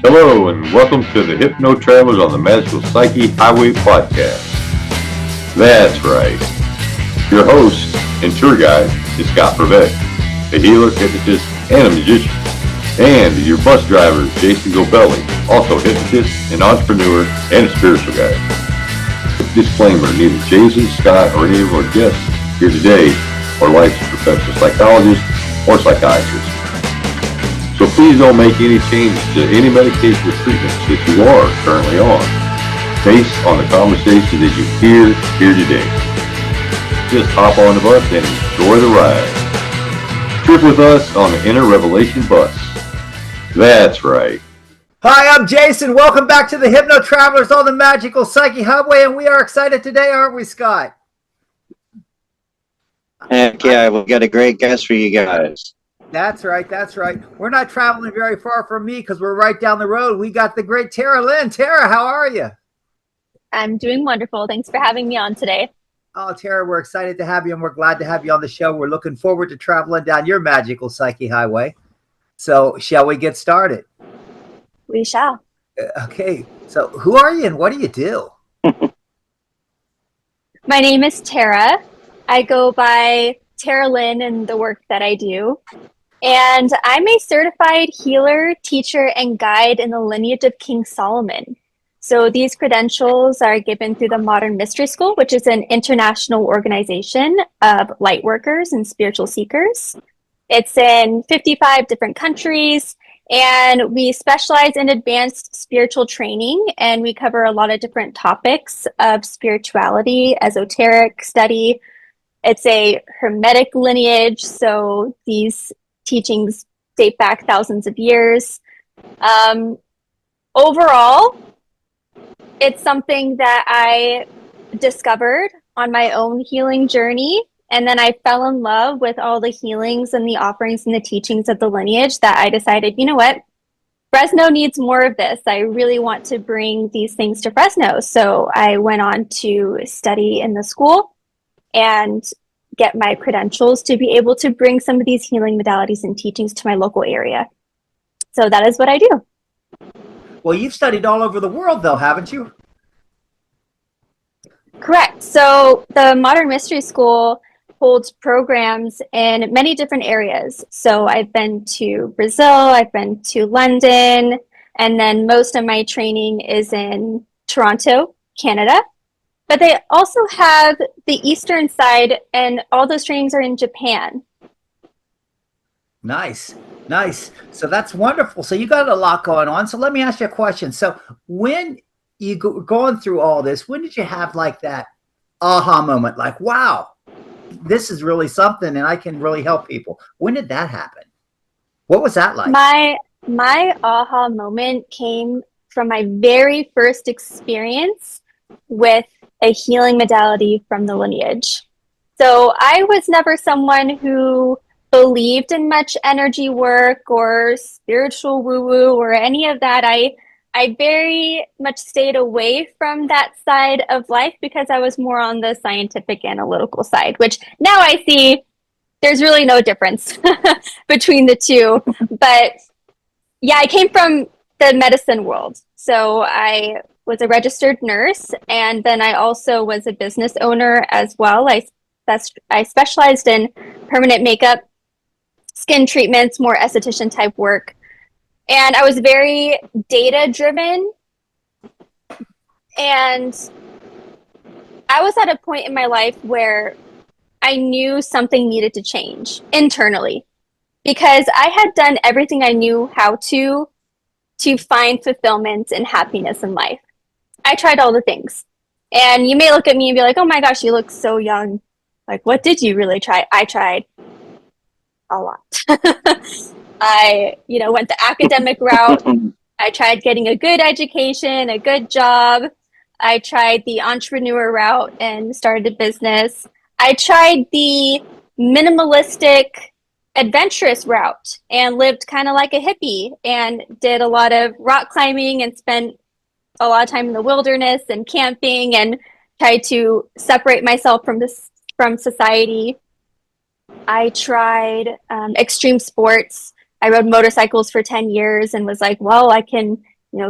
Hello, and welcome to the Hypno Travelers on the Magical Psyche Highway podcast. That's right. Your host and tour guide is Scott Prevet, a healer, hypnotist, and a magician. And your bus driver is Jason Gobelli, also hypnotist, an entrepreneur, and a spiritual guide. Disclaimer, neither Jason, Scott, or any of our guests here today are licensed professional psychologists or psychiatrists. So please don't make any changes to any medication or treatments that you are currently on based on the conversation that you hear here today. Just hop on the bus and enjoy the ride. Trip with us on the Inner Revelation bus. That's right. Hi, I'm Jason. Welcome back to the Hypno Travelers on the Magical Psyche Highway, and we are excited today, aren't we, Scott? Heck yeah, we've got a great guest for you guys. That's right. That's right. We're not traveling very far from me because we're right down the road. We got the great Tara Lynn. Tara, how are you? I'm doing wonderful. Thanks for having me on today. Oh, Tara, we're excited to have you, and we're glad to have you on the show. We're looking forward to traveling down your Magical Psyche Highway. So shall we get started? We shall. Okay. So who are you and what do you do? My name is Tara. I go by Tara Lynn in the work that I do. And I'm a certified healer, teacher, and guide in the Lineage of King Salomon. So these credentials are given through the Modern Mystery School, which is an international organization of light workers and spiritual seekers. It's in 55 different countries, and we specialize in advanced spiritual training, and we cover a lot of different topics of spirituality, esoteric study. It's a Hermetic lineage, so these teachings date back thousands of years. Overall, it's something that I discovered on my own healing journey, and then I fell in love with all the healings and the offerings and the teachings of the lineage that I decided, you know what, Fresno needs more of this. I really want to bring these things to Fresno. So I went on to study in the school and get my credentials to be able to bring some of these healing modalities and teachings to my local area. So that is what I do. Well, you've studied all over the world, though, haven't you? Correct. So the Modern Mystery School holds programs in many different areas. So I've been to Brazil, I've been to London, and then most of my training is in Toronto, Canada. But they also have the eastern side, and all those trainings are in Japan. Nice. Nice. So that's wonderful. So you got a lot going on. So let me ask you a question. So when you going through all this, when did you have like that aha moment? Like, wow, this is really something and I can really help people. When did that happen? What was that like? My aha moment came from my very first experience with a healing modality from the lineage. So I was never someone who believed in much energy work or spiritual woo-woo or any of that. I very much stayed away from that side of life because I was more on the scientific analytical side, which now I see there's really no difference between the two. But yeah, I came from the medicine world. So I was a registered nurse, and then I also was a business owner as well. I specialized in permanent makeup, skin treatments, more esthetician type work. And I was very data driven. And I was at a point in my life where I knew something needed to change internally because I had done everything I knew how to find fulfillment and happiness in life. I tried all the things. And you may look at me and be like, oh my gosh, you look so young. Like, what did you really try? I tried a lot. I, went the academic route. I tried getting a good education, a good job. I tried the entrepreneur route and started a business. I tried the minimalistic, adventurous route and lived kind of like a hippie and did a lot of rock climbing and spent a lot of time in the wilderness and camping and tried to separate myself from society. I tried extreme sports. I rode motorcycles for 10 years and was like, well, I can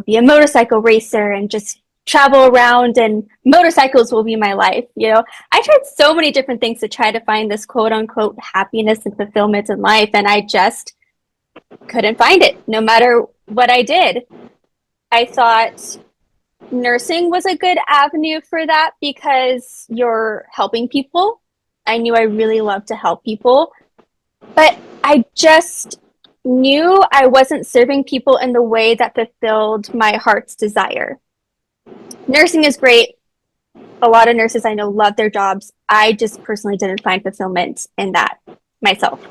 be a motorcycle racer and just travel around and motorcycles will be my life. I tried so many different things to try to find this quote unquote happiness and fulfillment in life, and I just couldn't find it no matter what I did. I thought nursing was a good avenue for that because you're helping people. I knew I really loved to help people, but I just knew I wasn't serving people in the way that fulfilled my heart's desire. Nursing is great. A lot of nurses I know love their jobs. I just personally didn't find fulfillment in that myself.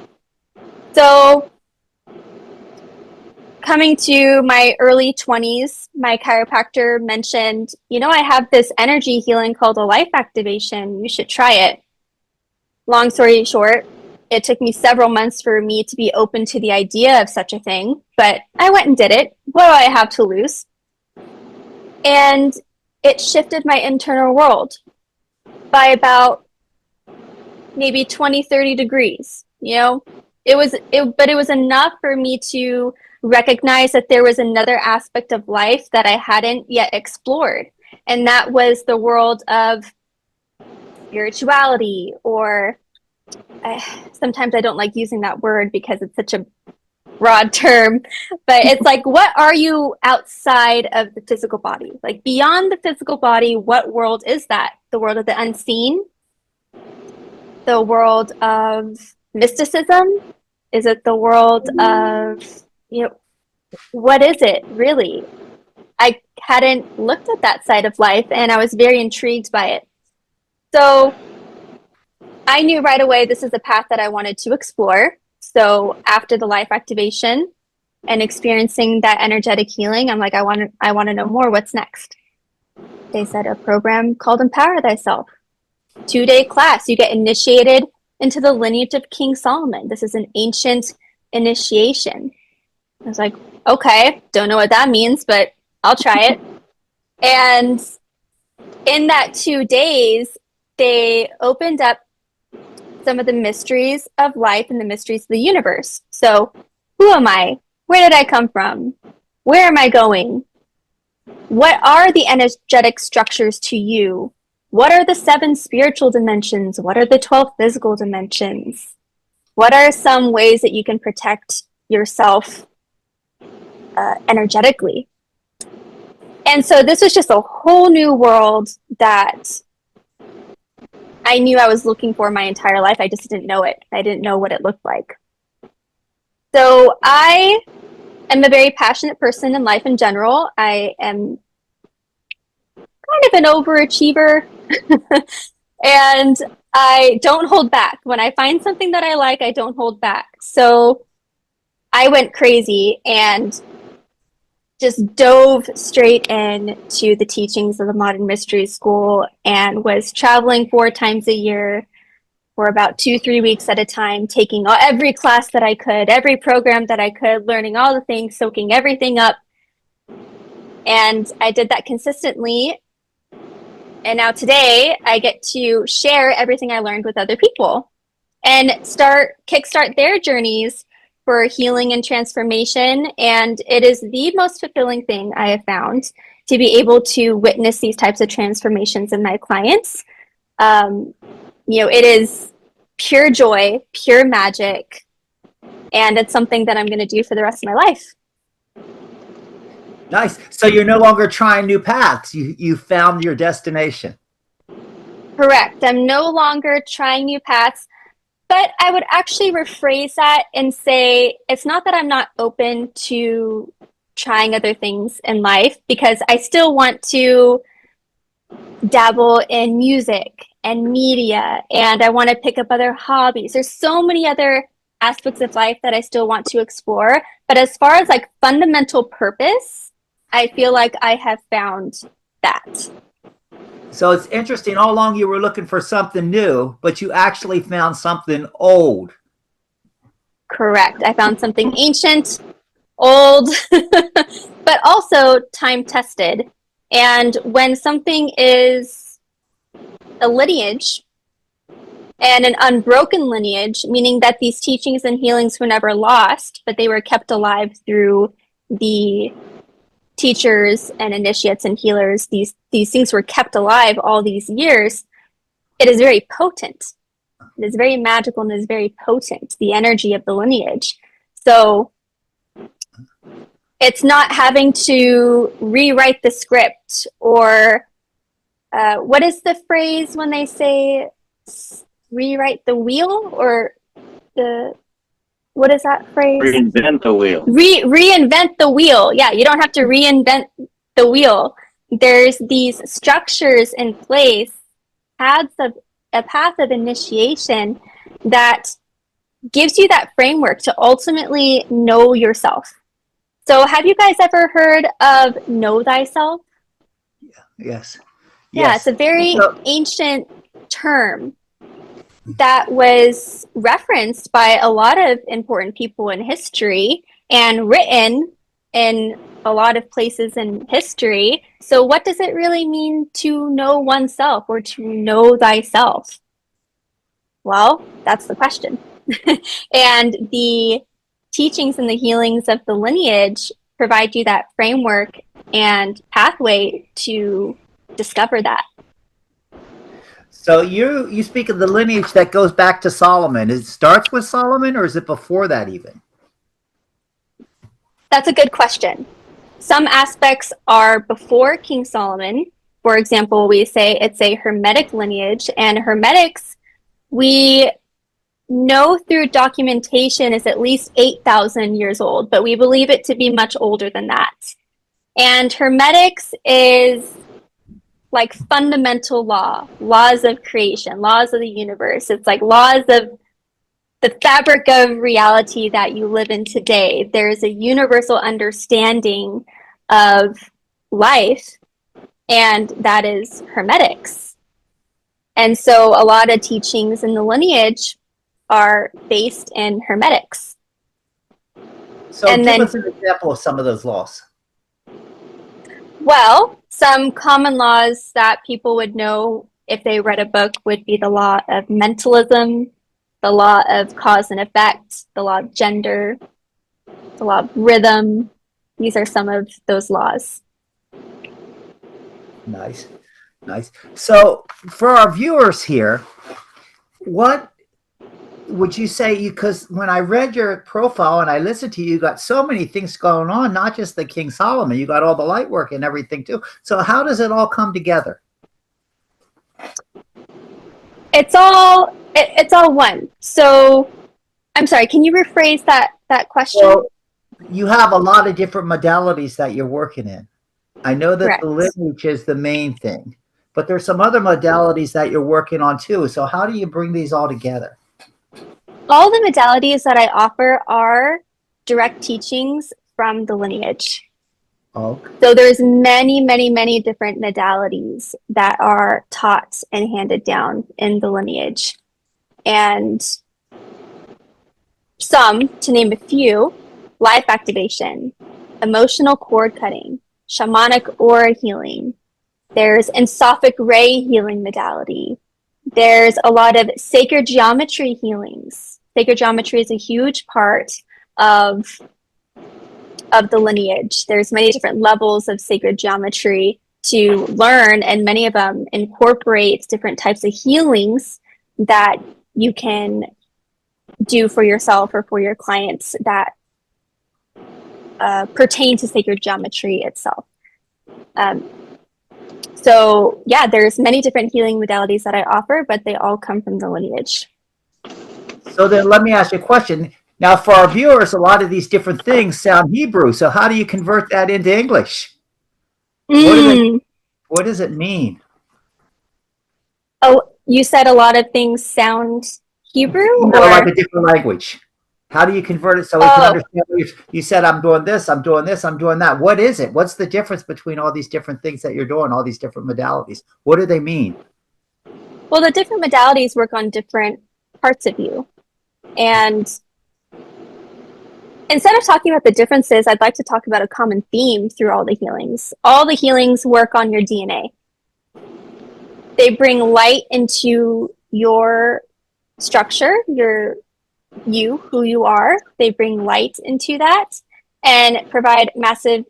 So coming to my early 20s, my chiropractor mentioned, I have this energy healing called a life activation. You should try it. Long story short, it took me several months for me to be open to the idea of such a thing, but I went and did it. What do I have to lose? And it shifted my internal world by about maybe 20, 30 degrees. It was enough for me to recognize that there was another aspect of life that I hadn't yet explored. And that was the world of spirituality, or sometimes I don't like using that word because it's such a broad term, but it's like, what are you outside of the physical body? Like beyond the physical body, what world is that? The world of the unseen? The world of mysticism? Is it the world of, what is it really? I hadn't looked at that side of life and I was very intrigued by it. So I knew right away this is a path that I wanted to explore. So after the life activation and experiencing that energetic healing, I'm like, I want to know more. What's next? They said a program called Empower Thyself. 2-day class. You get initiated into the Lineage of King Salomon. This is an ancient initiation. I was like, okay, don't know what that means, but I'll try it. And in that 2 days, they opened up some of the mysteries of life and the mysteries of the universe. So who am I? Where did I come from? Where am I going? What are the energetic structures to you? What are the 7 spiritual dimensions? What are the 12 physical dimensions? What are some ways that you can protect yourself energetically? And so this was just a whole new world that I knew I was looking for my entire life. I just didn't know it. I didn't know what it looked like. So I am a very passionate person in life in general. I am kind of an overachiever and I don't hold back. When I find something that I like, I don't hold back. So I went crazy and just dove straight into the teachings of the Modern Mystery School and was traveling 4 times a year for about 2-3 weeks at a time, taking every class that I could, every program that I could, learning all the things, soaking everything up. And I did that consistently. And now today I get to share everything I learned with other people and kickstart their journeys for healing and transformation. And it is the most fulfilling thing I have found to be able to witness these types of transformations in my clients. It is pure joy, pure magic, and it's something that I'm going to do for the rest of my life. Nice. So you're no longer trying new paths. You found your destination. Correct. I'm no longer trying new paths. But I would actually rephrase that and say it's not that I'm not open to trying other things in life, because I still want to dabble in music and media, and I want to pick up other hobbies. There's so many other aspects of life that I still want to explore. But as far as like fundamental purpose, I feel like I have found that. So it's interesting. All along you were looking for something new, but you actually found something old. Correct. I found something ancient, old, but also time-tested. And when something is a lineage and an unbroken lineage, meaning that these teachings and healings were never lost, but they were kept alive through the teachers and initiates and healers, these things were kept alive all these years, it is very potent. It is very magical and it is very potent, the energy of the lineage. So it's not having to rewrite the script or what is the phrase when they say rewrite the wheel, or what is that phrase? Reinvent the wheel. Reinvent the wheel. Yeah, you don't have to reinvent the wheel. There's these structures in place, a path of initiation that gives you that framework to ultimately know yourself. So have you guys ever heard of know thyself? Yes. Yeah, it's a very ancient term that was referenced by a lot of important people in history and written in a lot of places in history. So what does it really mean to know oneself or to know thyself? Well, that's the question. And the teachings and the healings of the lineage provide you that framework and pathway to discover that. So you speak of the lineage that goes back to Solomon. It starts with Solomon, or is it before that even? That's a good question. Some aspects are before King Solomon. For example, we say it's a Hermetic lineage, and Hermetics, we know through documentation, is at least 8,000 years old, but we believe it to be much older than that. And Hermetics is like fundamental laws of creation, laws of the universe. It's like laws of the fabric of reality that you live in today. There's a universal understanding of life, and that is Hermetics. And so a lot of teachings in the lineage are based in Hermetics. So give us an example of some of those laws. Well, some common laws that people would know if they read a book would be the law of mentalism, the law of cause and effect, the law of gender, the law of rhythm. These are some of those laws. Nice. So for our viewers here, what would you say, because when I read your profile and I listened to you, you got so many things going on, not just the King Solomon, you got all the light work and everything too. So how does it all come together? It's all one. So I'm sorry, can you rephrase that question? Well, you have a lot of different modalities that you're working in. I know that Correct. the lineage is the main thing, but there's some other modalities that you're working on too. So how do you bring these all together? All the modalities that I offer are direct teachings from the lineage. Okay. So there's many different modalities that are taught and handed down in the lineage. And some, to name a few, life activation, emotional cord cutting, shamanic aura healing. There's Ensophic ray healing modality. There's a lot of sacred geometry healings. Sacred geometry is a huge part of the lineage. There's many different levels of sacred geometry to learn, and many of them incorporate different types of healings that you can do for yourself or for your clients that pertain to sacred geometry itself. So yeah, there's many different healing modalities that I offer, but they all come from the lineage. So then let me ask you a question. Now for our viewers, a lot of these different things sound Hebrew. So how do you convert that into English? What does it mean? Oh, you said a lot of things sound Hebrew? No, like a different language. How do you convert it so we can understand? You said, I'm doing this, I'm doing this, I'm doing that. What is it? What's the difference between all these different things that you're doing, all these different modalities? What do they mean? Well, the different modalities work on different parts of you. And instead of talking about the differences, I'd like to talk about a common theme through all the healings. All the healings work on your DNA. They bring light into your structure, who you are. They bring light into that and provide massive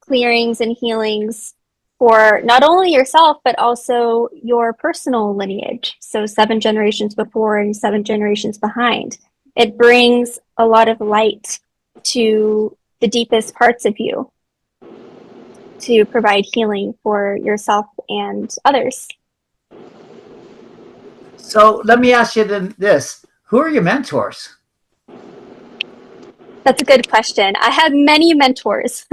clearings and healings for not only yourself, but also your personal lineage. So 7 generations before and 7 generations behind. It brings a lot of light to the deepest parts of you to provide healing for yourself and others. So let me ask you then this. Who are your mentors? That's a good question. I have many mentors.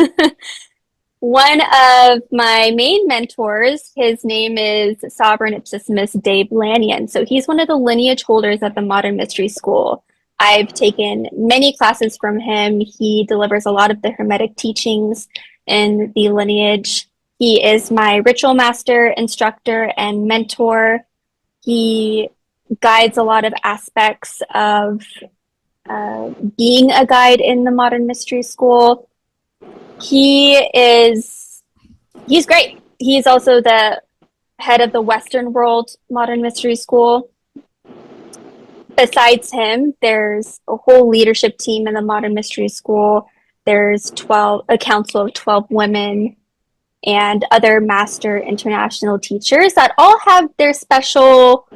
One of my main mentors, his name is Sovereign Ipsissimus Dave Lanyon. So he's one of the lineage holders at the Modern Mystery School. I've taken many classes from him. He delivers a lot of the Hermetic teachings in the lineage. He is my ritual master, instructor, and mentor. He guides a lot of aspects of being a guide in the Modern Mystery School. He's great. He's also the head of the Western World Modern Mystery School. Besides him, there's a whole leadership team in the Modern Mystery School. There's a council of 12 women and other master international teachers that all have their special,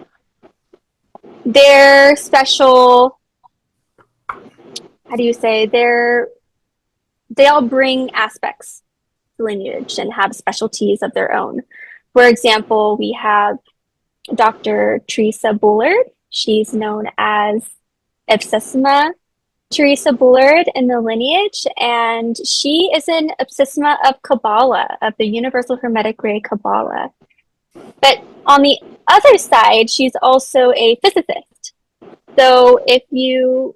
how do you say, they all bring aspects to lineage and have specialties of their own. For example, we have Dr. Teresa Bullard. She's known as Ipsissima Teresa Bullard in the lineage, and she is an Ipsissima of Kabbalah, of the Universal Hermetic Ray Kabbalah. But on the other side, she's also a physicist. So if you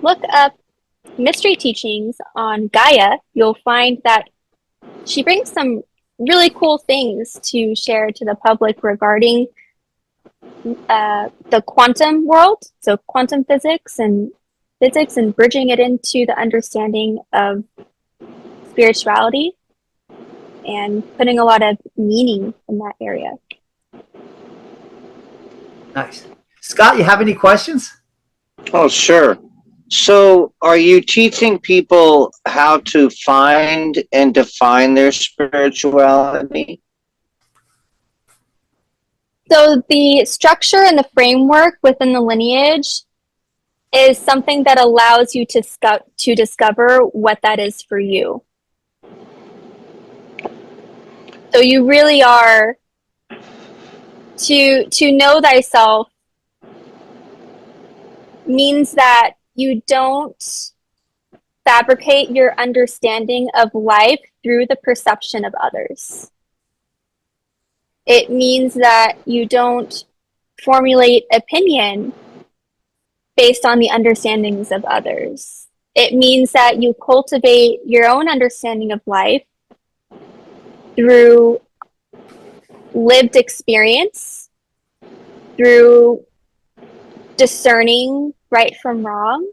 look up mystery teachings on Gaia, you'll find that she brings some really cool things to share to the public regarding the quantum world, so quantum physics and bridging it into the understanding of spirituality and putting a lot of meaning in that area. Nice. Scott, you have any questions? Oh, sure. So are you teaching people how to find and define their spirituality? So the structure and the framework within the lineage is something that allows you to discover what that is for you. So you really are to know thyself means that you don't fabricate your understanding of life through the perception of others. It means that you don't formulate opinion based on the understandings of others. It means that you cultivate your own understanding of life through lived experience, through discerning right from wrong.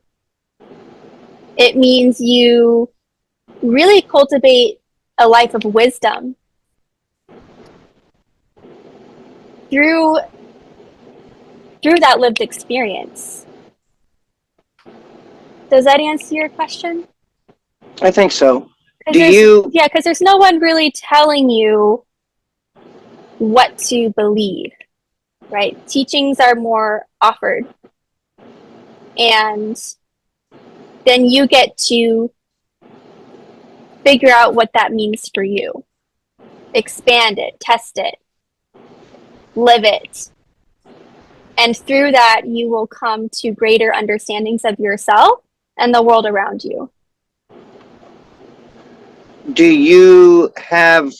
It means you really cultivate a life of wisdom through that lived experience. Does that answer your question? I think so. Because there's no one really telling you what to believe, right? Teachings are more offered. And then you get to figure out what that means for you. Expand it, test it, live it. And through that, you will come to greater understandings of yourself and the world around you. Do you have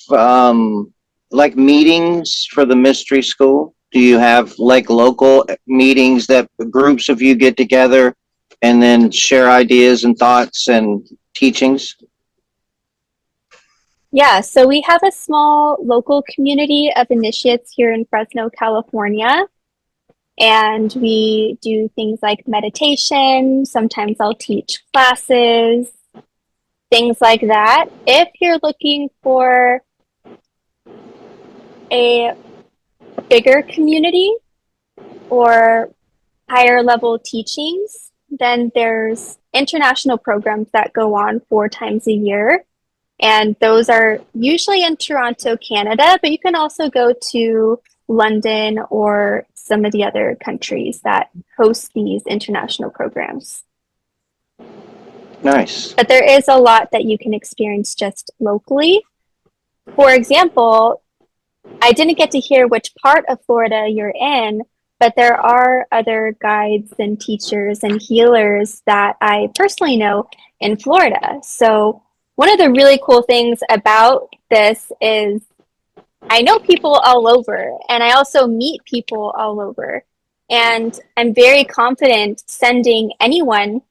like meetings for the mystery school? Do you have like local meetings that groups of you get together and then share ideas and thoughts and teachings? Yeah, so we have a small local community of initiates here in Fresno, California. And we do things like meditation. Sometimes I'll teach classes, things like that. If you're looking for a bigger community or higher level teachings, then there's international programs that go on 4 times a year. And those are usually in Toronto, Canada, but you can also go to London or some of the other countries that host these international programs. Nice. But there is a lot that you can experience just locally. For example, I didn't get to hear which part of Florida you're in, but there are other guides and teachers and healers that I personally know in Florida. So one of the really cool things about this is I know people all over, and I also meet people all over. And I'm very confident sending anyone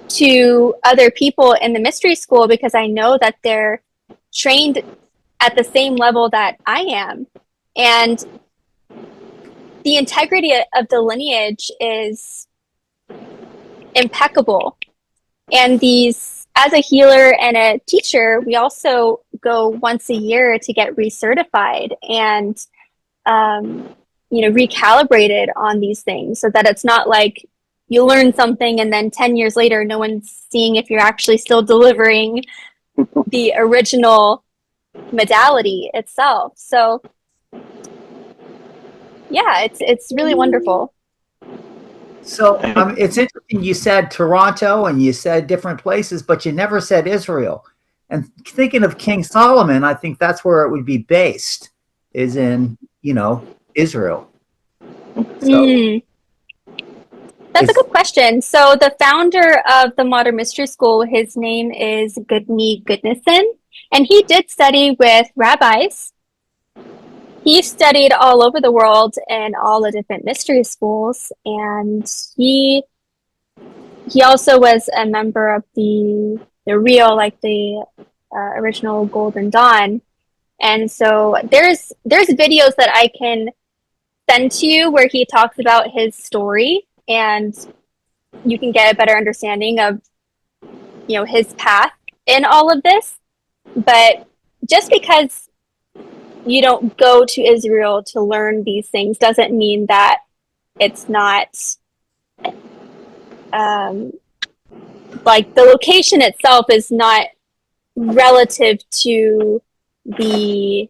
to other people in the mystery school because I know that they're trained at the same level that I am. And the integrity of the lineage is impeccable. And these, as a healer and a teacher, we also go once a year to get recertified and, recalibrated on these things so that it's not like you learn something and then 10 years later, no one's seeing if you're actually still delivering the original modality itself. So yeah, it's really wonderful. So it's interesting. You said Toronto and you said different places, but you never said Israel. And thinking of King Solomon, I think that's where it would be based, is in, Israel. So That's a good question. So the founder of the Modern Mystery School, his name is Goodney Goodnison, and he did study with rabbis. He studied all over the world in all the different mystery schools, and he also was a member of the original Golden Dawn. And so there's videos that I can send to you where he talks about his story, and you can get a better understanding of his path in all of this. But just because you don't go to Israel to learn these things doesn't mean that it's not like the location itself is not relative to the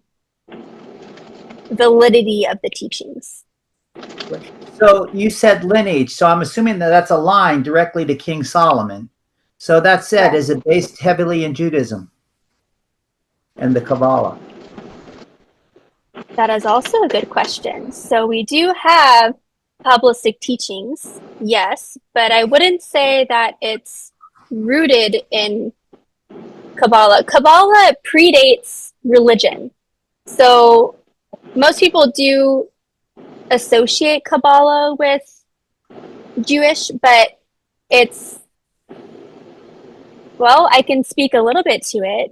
validity of the teachings. So you said lineage. So I'm assuming that that's a line directly to King Solomon. So that said, is it based heavily in Judaism and the Kabbalah? That is also a good question. So we do have Kabbalistic teachings, yes, but I wouldn't say that it's rooted in Kabbalah. Kabbalah predates religion. So most people do associate Kabbalah with Jewish, but I can speak a little bit to it.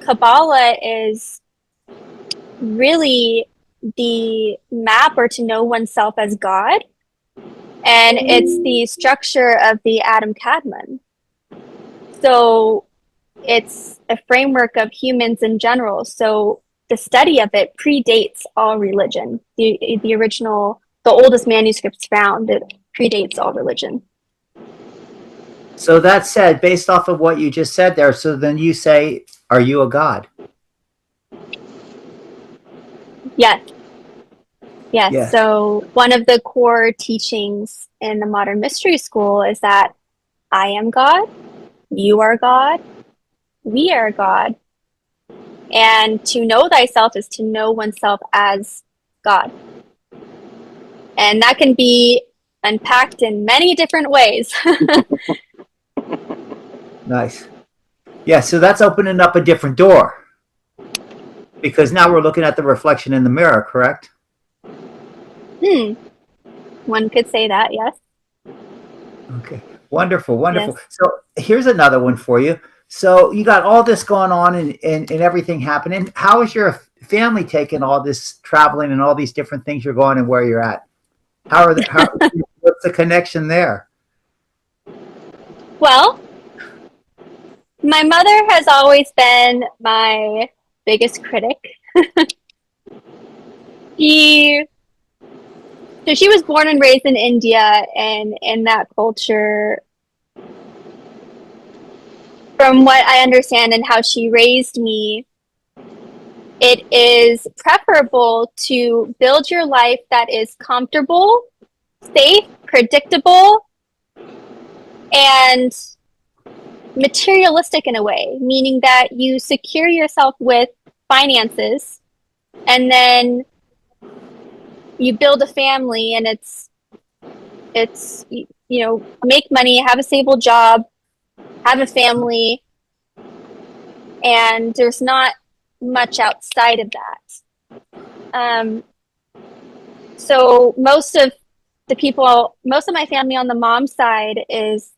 Kabbalah is really the map or to know oneself as God, and it's the structure of the Adam Kadmon. So it's a framework of humans in general. So the study of it predates all religion. The original, the oldest manuscripts found, it predates all religion. So that said, based off of what you just said there, so then you say, are you a god? Yes. Yes. So one of the core teachings in the Modern Mystery School is that I am God, you are God, we are God. And to know thyself is to know oneself as God. And that can be unpacked in many different ways. Nice. Yeah, so that's opening up a different door. Because now we're looking at the reflection in the mirror, correct? One could say that, yes. Okay. Wonderful, wonderful. Yes. So here's another one for you. So you got all this going on and everything happening. How is your family taking all this traveling and all these different things you're going and where you're at? What's the connection there? Well, my mother has always been my biggest critic. She was born and raised in India, and in that culture, from what I understand and how she raised me, it is preferable to build your life that is comfortable, safe, predictable, and materialistic in a way, meaning that you secure yourself with finances and then you build a family, and it's you know, make money, have a stable job, have a family, and there's not much outside of that. So most of my family on the mom side is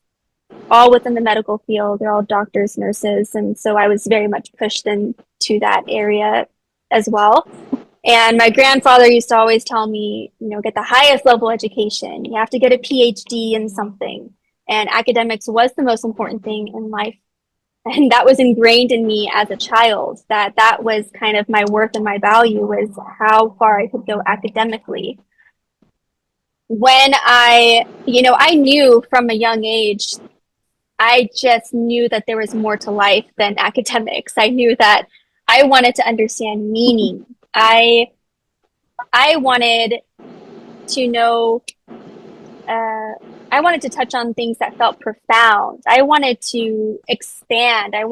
all within the medical field. They're all doctors, nurses, and so I was very much pushed into that area as well. And my grandfather used to always tell me, you know, get the highest level education. You have to get a PhD in something. And academics was the most important thing in life. And that was ingrained in me as a child, that was kind of my worth and my value, was how far I could go academically. When I knew from a young age, I just knew that there was more to life than academics. I knew that I wanted to understand meaning. I wanted to know, I wanted to touch on things that felt profound. I wanted to expand. I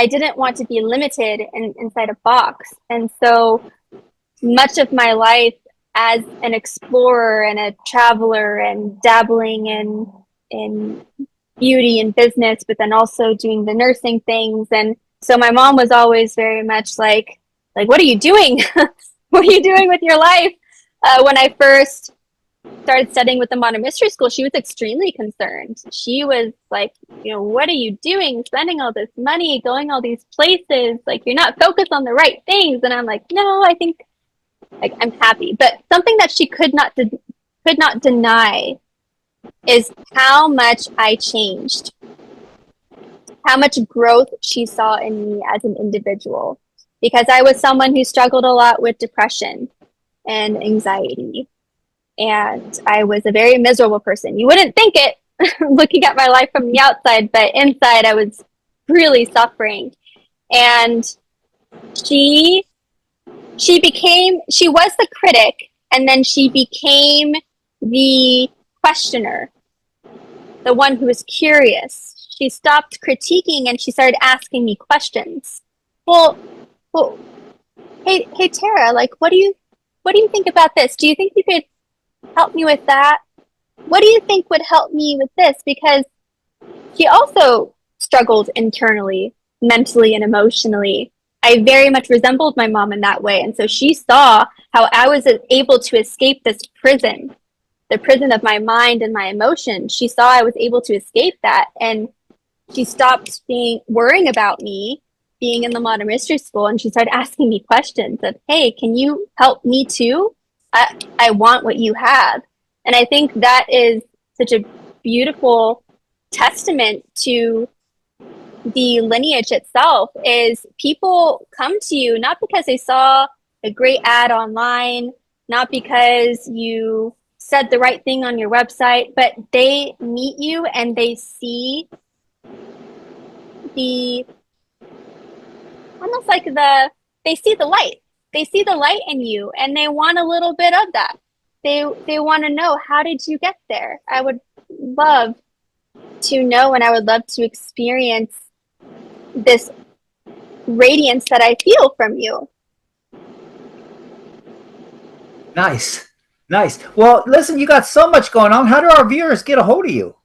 didn't want to be limited inside a box. And so much of my life as an explorer and a traveler and dabbling in beauty and business, but then also doing the nursing things. And so my mom was always very much like, what are you doing? What are you doing with your life? When I first started studying with the Modern Mystery School, she was extremely concerned. She was like, you know, what are you doing? Spending all this money, going all these places, like you're not focused on the right things. And I'm like, no, I think like I'm happy. But something that she could not deny is how much I changed, how much growth she saw in me as an individual. Because I was someone who struggled a lot with depression and anxiety. And I was a very miserable person. You wouldn't think it looking at my life from the outside, but inside I was really suffering. And she was the critic, and then she became the questioner, the one who was curious. She stopped critiquing and she started asking me questions. Well, hey Tara, like what do you think about this? Do you think you could help me with that? What do you think would help me with this? Because she also struggled internally, mentally and emotionally. I very much resembled my mom in that way. And so she saw how I was able to escape this prison, the prison of my mind and my emotions. She saw I was able to escape that. And she stopped worrying about me being in the Modern Mystery School, and she started asking me questions of, hey, can you help me too? I want what you have. And I think that is such a beautiful testament to the lineage itself, is people come to you not because they saw a great ad online, not because you said the right thing on your website, but they meet you and they see the they see the light. They see the light in you and they want a little bit of that. They want to know, how did you get there? I would love to know, and I would love to experience this radiance that I feel from you. Nice. Well, listen, you got so much going on. How do our viewers get a hold of you?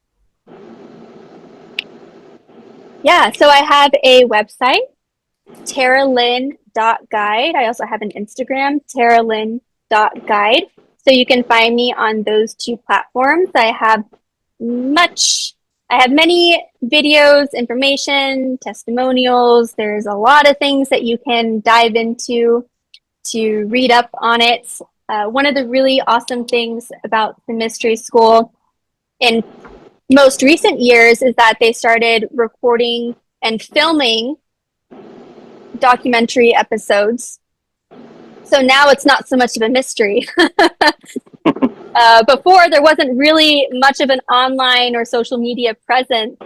Yeah, so I have a website, taralyn.guide. I also have an Instagram, taralyn.guide. So you can find me on those two platforms. I have many videos, information, testimonials. There's a lot of things that you can dive into to read up on it. One of the really awesome things about the Mystery School in most recent years is that they started recording and filming documentary episodes. So now it's not so much of a mystery. Before, there wasn't really much of an online or social media presence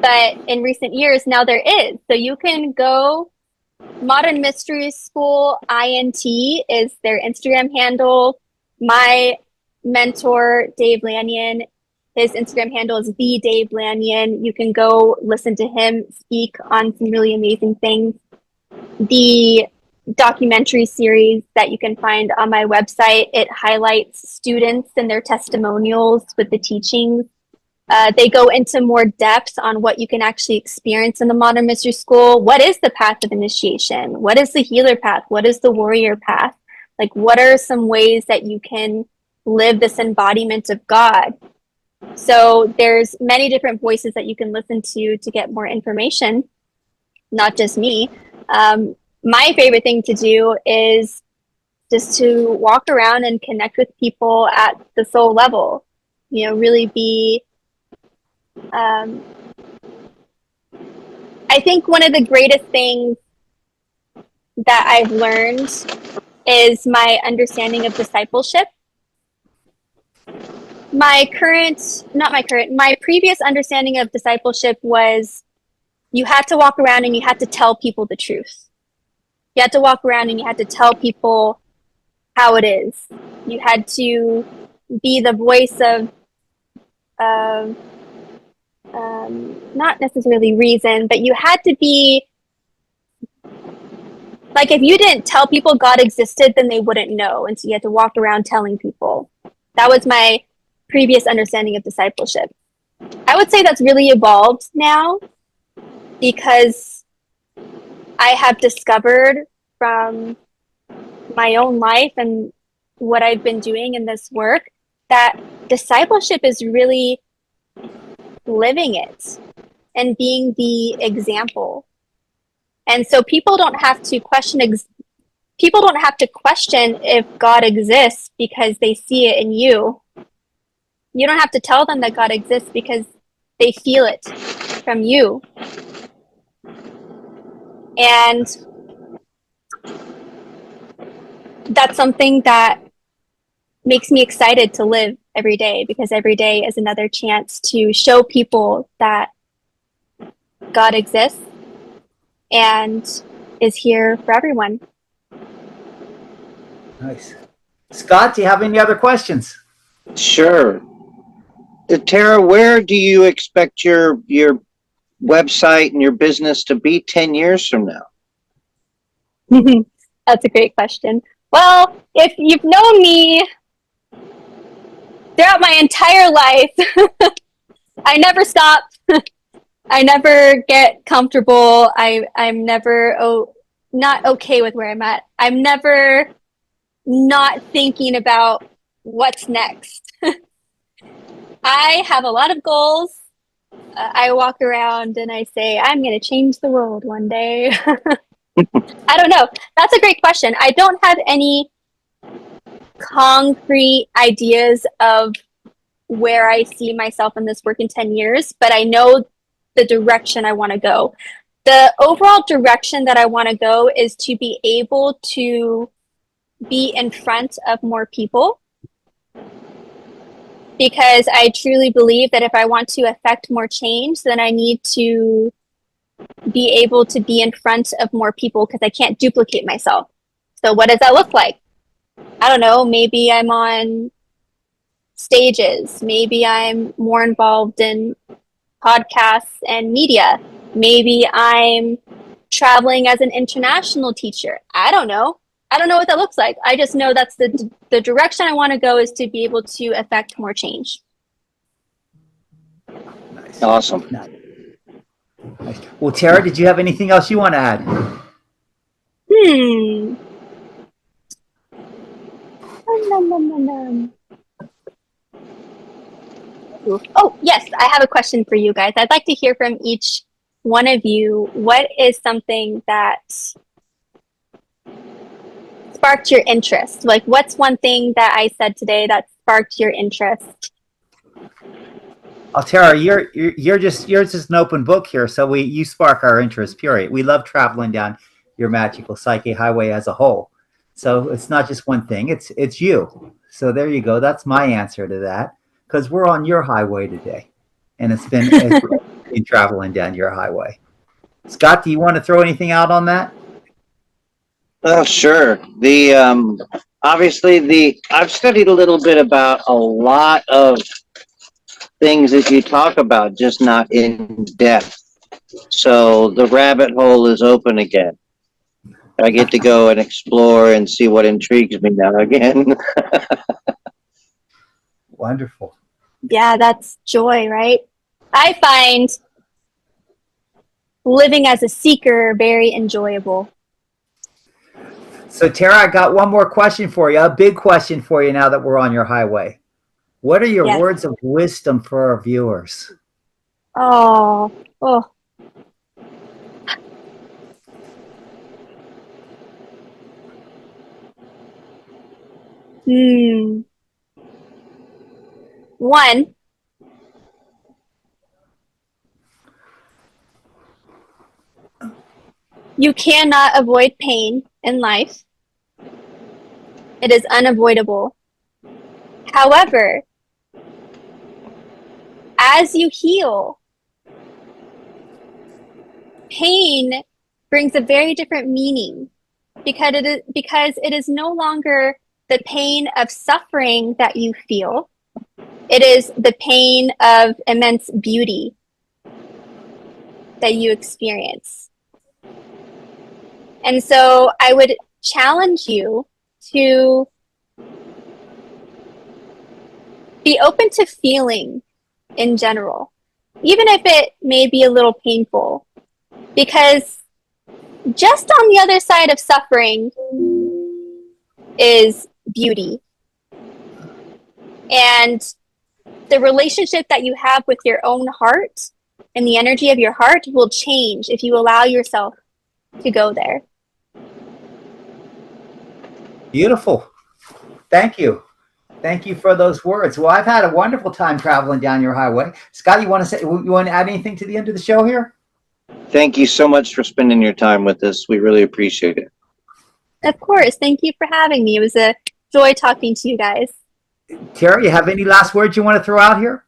But in recent years, now there is. So you can go Modern Mystery School INT is their Instagram handle. My mentor, Dave Lanyon, his Instagram handle is the Dave Lanyon. You can go listen to him speak on some really amazing things. The documentary series that you can find on my website, it highlights students and their testimonials with the teachings. They go into more depth on what you can actually experience in the Modern Mystery School. What is the path of initiation? What is the healer path? What is the warrior path? Like, what are some ways that you can live this embodiment of God? So there's many different voices that you can listen to get more information, not just me. My favorite thing to do is just to walk around and connect with people at the soul level, you know, really be I think one of the greatest things that I've learned is my understanding of discipleship. My previous understanding of discipleship was you had to walk around and you had to tell people the truth. You had to walk around and you had to tell people how it is. You had to be the voice of not necessarily reason, but you had to be like, if you didn't tell people God existed, then they wouldn't know. And so you had to walk around telling people. That was my previous understanding of discipleship. I would say that's really evolved now because I have discovered from my own life and what I've been doing in this work that discipleship is really living it and being the example. And so people don't have to question if God exists because they see it in you. You don't have to tell them that God exists because they feel it from you. And that's something that makes me excited to live every day, because every day is another chance to show people that God exists and is here for everyone. Nice. Scott, do you have any other questions? Sure. Tara, where do you expect your website and your business to be 10 years from now? That's a great question. Well, if you've known me throughout my entire life, I never stop. I never get comfortable. I'm never not okay with where I'm at. I'm never not thinking about what's next. I have a lot of goals. I walk around and I say, I'm going to change the world one day. I don't know. That's a great question. I don't have any concrete ideas of where I see myself in this work in 10 years, but I know the direction I want to go. The overall direction that I want to go is to be able to be in front of more people, because I truly believe that if I want to affect more change, then I need to be able to be in front of more people, because I can't duplicate myself. So what does that look like? I don't know. Maybe I'm on stages. Maybe I'm more involved in podcasts and media. Maybe I'm traveling as an international teacher. I don't know. I don't know what that looks like. I just know that's the direction I want to go, is to be able to affect more change. Nice. Awesome. Nice. Well, Tara, did you have anything else you want to add? Oh, yes, I have a question for you guys. I'd like to hear from each one of you. What is something that sparked your interest? Like, what's one thing that I said today that sparked your interest? Oh, Tara, you're just an open book here. So you spark our interest. Period. We love traveling down your magical psyche highway as a whole. So it's not just one thing. It's you. So there you go. That's my answer to that, because we're on your highway today, and it's been you traveling down your highway? Scott, do you want to throw anything out on that? Oh, sure. Obviously I've studied a little bit about a lot of things that you talk about, just not in depth. So the rabbit hole is open again. I get to go and explore and see what intrigues me now again. Wonderful. Yeah, that's joy, right? I find living as a seeker very enjoyable. So, Tara, I got one more question for you, a big question for you now that we're on your highway. What are your Yes. words of wisdom for our viewers? Oh. One, you cannot avoid pain in life. It is unavoidable. However, as you heal, pain brings a very different meaning because it is no longer the pain of suffering that you feel. It is the pain of immense beauty that you experience. And so I would challenge you to be open to feeling in general, even if it may be a little painful, because just on the other side of suffering is beauty. And the relationship that you have with your own heart and the energy of your heart will change if you allow yourself to go there. Beautiful. Thank you. Thank you for those words. Well, I've had a wonderful time traveling down your highway. Scott, you want to add anything to the end of the show here? Thank you so much for spending your time with us. We really appreciate it. Of course. Thank you for having me. It was a joy talking to you guys. Tara, you have any last words you want to throw out here?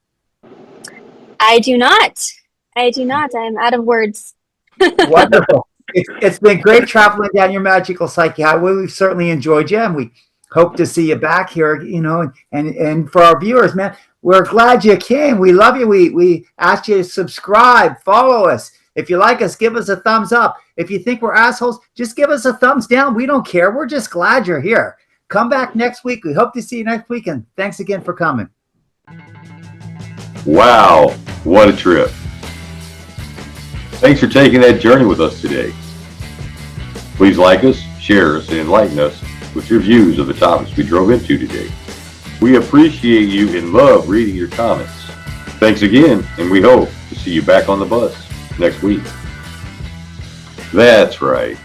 I do not. I'm out of words. Wonderful. It's been great traveling down your magical psyche highway. We've certainly enjoyed you, and we hope to see you back here, and for our viewers, man, we're glad you came. We love you. We asked you to subscribe, follow us. If you like us, give us a thumbs up. If you think we're assholes, just give us a thumbs down. We don't care. We're just glad you're here. Come back next week. We hope to see you next week, and thanks again for coming. Wow, what a trip. Thanks for taking that journey with us today. Please like us, share us, and enlighten us with your views of the topics we drove into today. We appreciate you and love reading your comments. Thanks again, and we hope to see you back on the bus next week. That's right.